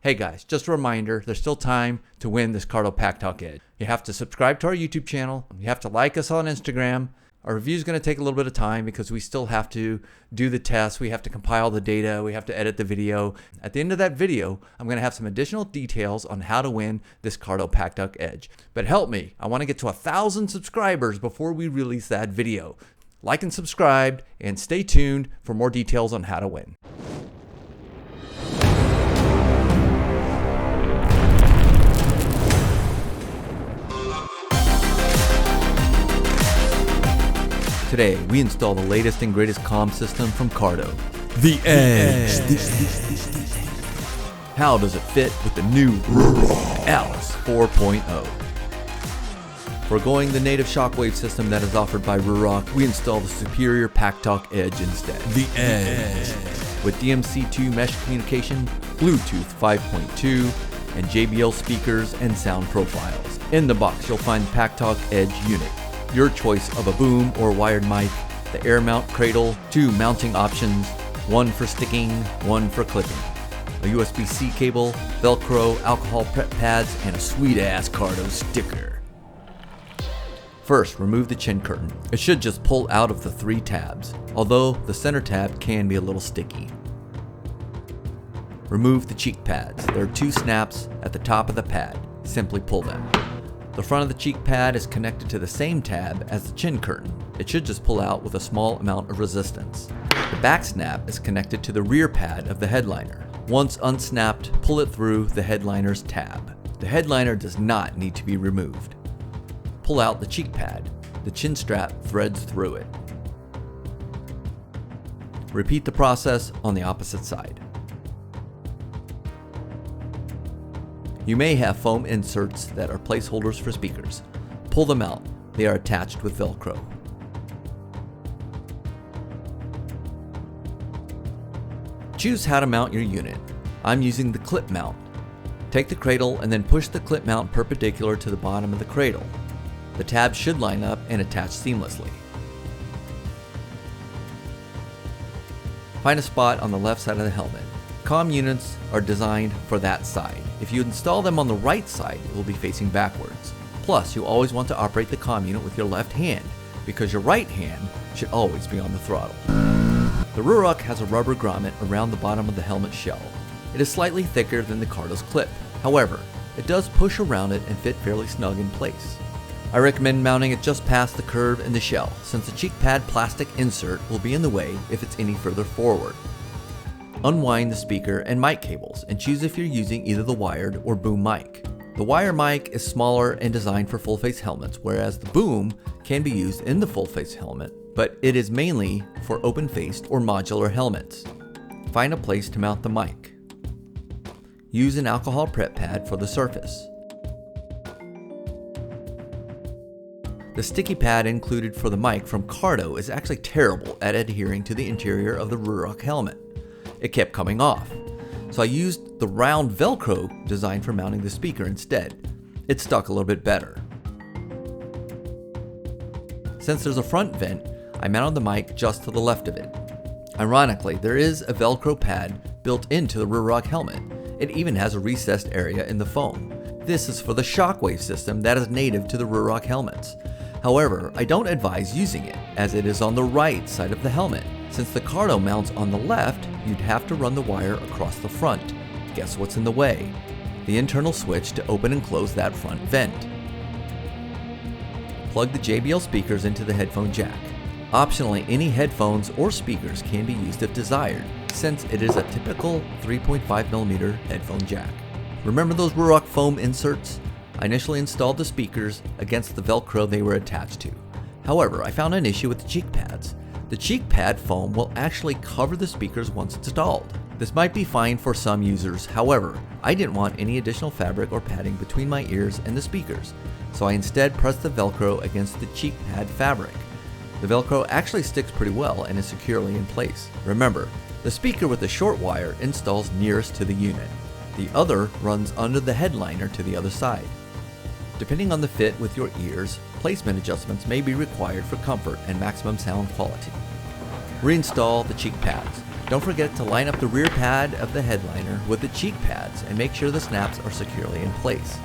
Hey guys, just a reminder, there's still time to win this Cardo Packtalk Edge. You have to subscribe to our YouTube channel. You have to like us on Instagram. Our review is going to take a little bit of time because we still have to do the tests. We have to compile the data. We have to edit the video. At the end of that video, I'm going to have some additional details on how to win this Cardo Packtalk Edge. But help me. I want to get to 1,000 subscribers before we release that video. Like and subscribe and stay tuned for more details on how to win. Today, we install the latest and greatest comm system from Cardo, the Edge. How does it fit with the new Ruroc Atlas 4.0? Foregoing the native shockwave system that is offered by Ruroc, we install the superior Packtalk Edge instead, the Edge. With DMC2 mesh communication, Bluetooth 5.2, and JBL speakers and sound profiles. In the box, you'll find the Packtalk Edge unit, your choice of a boom or wired mic, the air mount cradle, 2 mounting options, 1 for sticking, 1 for clipping, a USB-C cable, Velcro, alcohol prep pads, and a sweet-ass Cardo sticker. First, remove the chin curtain. It should just pull out of the 3 tabs, although the center tab can be a little sticky. Remove the cheek pads. There are 2 snaps at the top of the pad. Simply pull them. The front of the cheek pad is connected to the same tab as the chin curtain. It should just pull out with a small amount of resistance. The back snap is connected to the rear pad of the headliner. Once unsnapped, pull it through the headliner's tab. The headliner does not need to be removed. Pull out the cheek pad. The chin strap threads through it. Repeat the process on the opposite side. You may have foam inserts that are placeholders for speakers. Pull them out. They are attached with Velcro. Choose how to mount your unit. I'm using the clip mount. Take the cradle and then push the clip mount perpendicular to the bottom of the cradle. The tabs should line up and attach seamlessly. Find a spot on the left side of the helmet. Comm units are designed for that side. If you install them on the right side, it will be facing backwards. Plus, you always want to operate the comm unit with your left hand, because your right hand should always be on the throttle. The Ruroc has a rubber grommet around the bottom of the helmet shell. It is slightly thicker than the Cardo's clip. However, it does push around it and fit fairly snug in place. I recommend mounting it just past the curve in the shell, since the cheek pad plastic insert will be in the way if it's any further forward. Unwind the speaker and mic cables and choose if you're using either the wired or boom mic. The wire mic is smaller and designed for full-face helmets, whereas the boom can be used in the full-face helmet, but it is mainly for open-faced or modular helmets. Find a place to mount the mic. Use an alcohol prep pad for the surface. The sticky pad included for the mic from Cardo is actually terrible at adhering to the interior of the Ruroc helmet. It kept coming off, so I used the round Velcro designed for mounting the speaker instead. It stuck a little bit better. Since there's a front vent, I mounted the mic just to the left of it. Ironically, there is a Velcro pad built into the Ruroc helmet. It even has a recessed area in the foam. This is for the shockwave system that is native to the Ruroc helmets. However, I don't advise using it, as it is on the right side of the helmet. Since the Cardo mounts on the left, you'd have to run the wire across the front. Guess what's in the way? The internal switch to open and close that front vent. Plug the JBL speakers into the headphone jack. Optionally, any headphones or speakers can be used if desired, since it is a typical 3.5mm headphone jack. Remember those Ruroc foam inserts? I initially installed the speakers against the Velcro they were attached to. However, I found an issue with the cheek pads. The cheek pad foam will actually cover the speakers once installed. This might be fine for some users, however, I didn't want any additional fabric or padding between my ears and the speakers, so I instead pressed the Velcro against the cheek pad fabric. The Velcro actually sticks pretty well and is securely in place. Remember, the speaker with the short wire installs nearest to the unit. The other runs under the headliner to the other side. Depending on the fit with your ears, placement adjustments may be required for comfort and maximum sound quality. Reinstall the cheek pads. Don't forget to line up the rear pad of the headliner with the cheek pads and make sure the snaps are securely in place.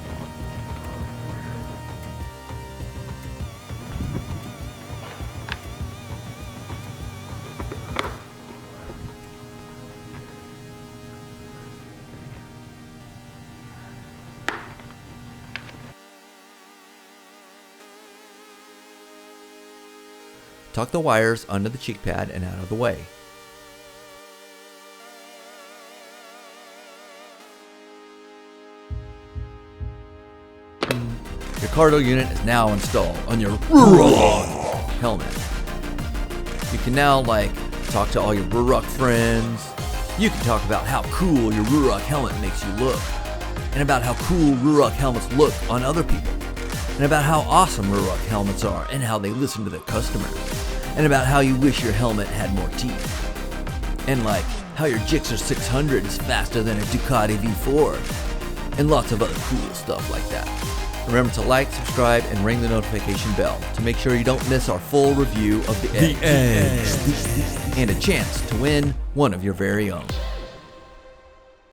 Tuck the wires under the cheek pad and out of the way. Your Cardo unit is now installed on your Ruroc helmet. You can now talk to all your Ruroc friends. You can talk about how cool your Ruroc helmet makes you look, and about how cool Ruroc helmets look on other people, and about how awesome Ruroc helmets are and how they listen to their customers, and about how you wish your helmet had more teeth, and how your Gixxer 600 is faster than a Ducati V4, and lots of other cool stuff like that. Remember to like, subscribe, and ring the notification bell to make sure you don't miss our full review of the Edge. And a chance to win one of your very own.